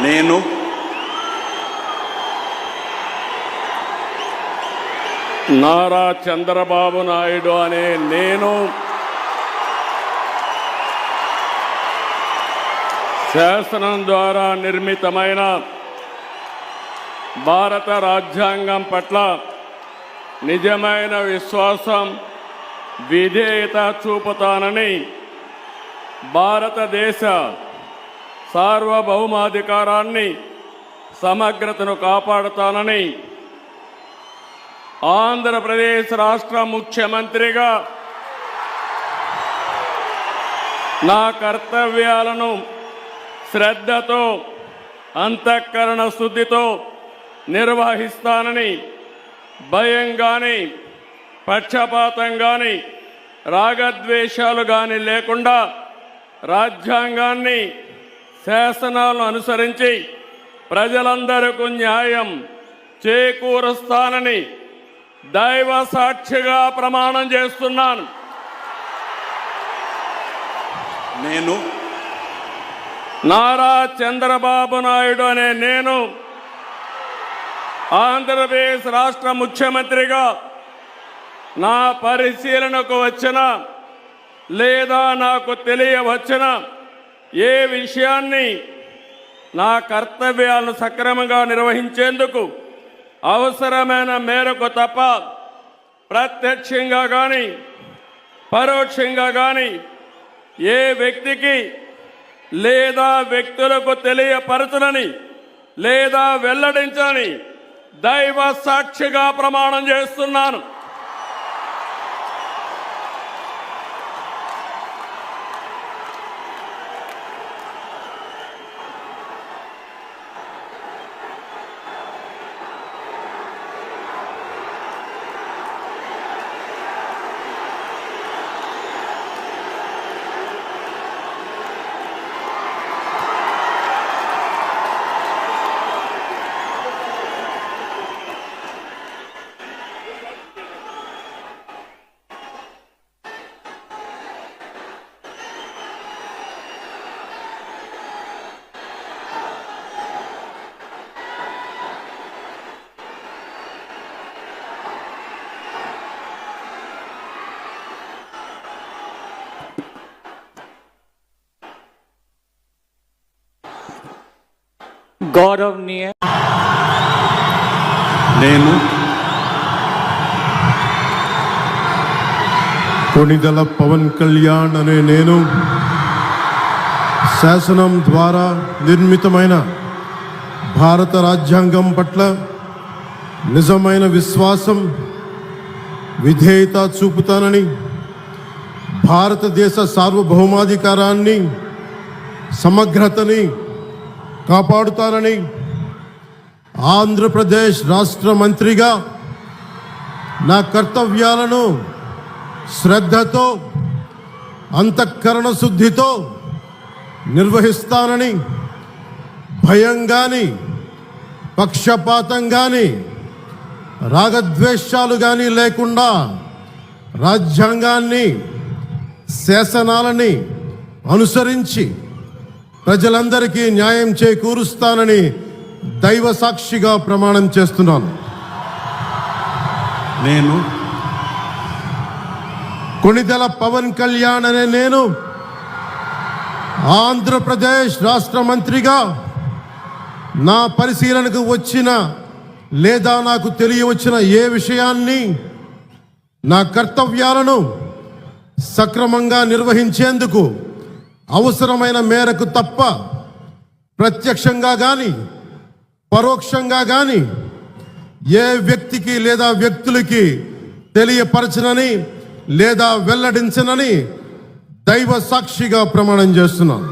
నేను నారా చంద్రబాబు నాయుడు అనే నేను శాసనం ద్వారా నిర్మితమైన భారత రాజ్యాంగం పట్ల నిజమైన విశ్వాసం, విధేయత చూపుతానని, భారతదేశ సార్వభౌమాధికారాన్ని, సమగ్రతను కాపాడుతానని ఆంధ్రప్రదేశ్ రాష్ట్ర ముఖ్యమంత్రిగా నా కర్తవ్యాలను శ్రద్ధతో, అంతఃకరణ శుద్ధితో నిర్వహిస్తానని, భయం కానీ, పక్షపాతం కానీ, రాగద్వేషాలు కానీ లేకుండా రాజ్యాంగాన్ని, శాసనాలను అనుసరించి ప్రజలందరికీ న్యాయం చేకూరుస్తానని దైవ సాక్షిగా ప్రమాణం చేస్తున్నాను. నేను నారా చంద్రబాబు నాయుడు అనే నేను ఆంధ్రప్రదేశ్ రాష్ట్ర ముఖ్యమంత్రిగా నా పరిశీలనకు వచ్చిన లేదా నాకు తెలియవచ్చిన ఏ విషయాన్ని నా కర్తవ్యాలను సక్రమంగా నిర్వహించేందుకు అవసరమైన మేరకు తప్ప ప్రత్యక్షంగా కానీ పరోక్షంగా కానీ ఏ వ్యక్తికి లేదా వ్యక్తులకు తెలియపరచనని లేదా వెల్లడించని దైవ సాక్షిగా ప్రమాణం చేస్తున్నాను. గౌరవనీయ నేను కొణిదెల పవన్ కళ్యాణ్ అనే నేను శాసనం ద్వారా నిర్మితమైన భారత రాజ్యాంగం పట్ల నిజమైన విశ్వాసం, విధేయత చూపుతానని, భారతదేశ సార్వభౌమాధికారాన్ని, సమగ్రతని కాపాడుతానని, ఆంధ్రప్రదేశ్ రాష్ట్ర మంత్రిగా నా కర్తవ్యాలను శ్రద్ధతో, అంతఃకరణ శుద్ధితో నిర్వహిస్తానని, భయం కానీ, పక్షపాతం కానీ, రాగద్వేషాలు కానీ లేకుండా రాజ్యాంగాన్ని, శాసనాలని అనుసరించి ప్రజలందరికీ న్యాయం చేకూరుస్తానని దైవ సాక్షిగా ప్రమాణం చేస్తున్నాను. నేను కొణిదెల పవన్ కళ్యాణ్ అనే నేను ఆంధ్రప్రదేశ్ రాష్ట్ర మంత్రిగా నా పరిశీలనకు వచ్చిన లేదా నాకు తెలియవచ్చిన ఏ విషయాన్ని, నా కర్తవ్యాలను సక్రమంగా నిర్వహించేందుకు అవసరమైన మేరకు తప్ప ప్రత్యక్షంగా కానీ పరోక్షంగా కానీ ఏ వ్యక్తికి లేదా వ్యక్తులకి తెలియపరచనని లేదా వెల్లడించనని దైవ సాక్షిగా ప్రమాణం చేస్తున్నాను.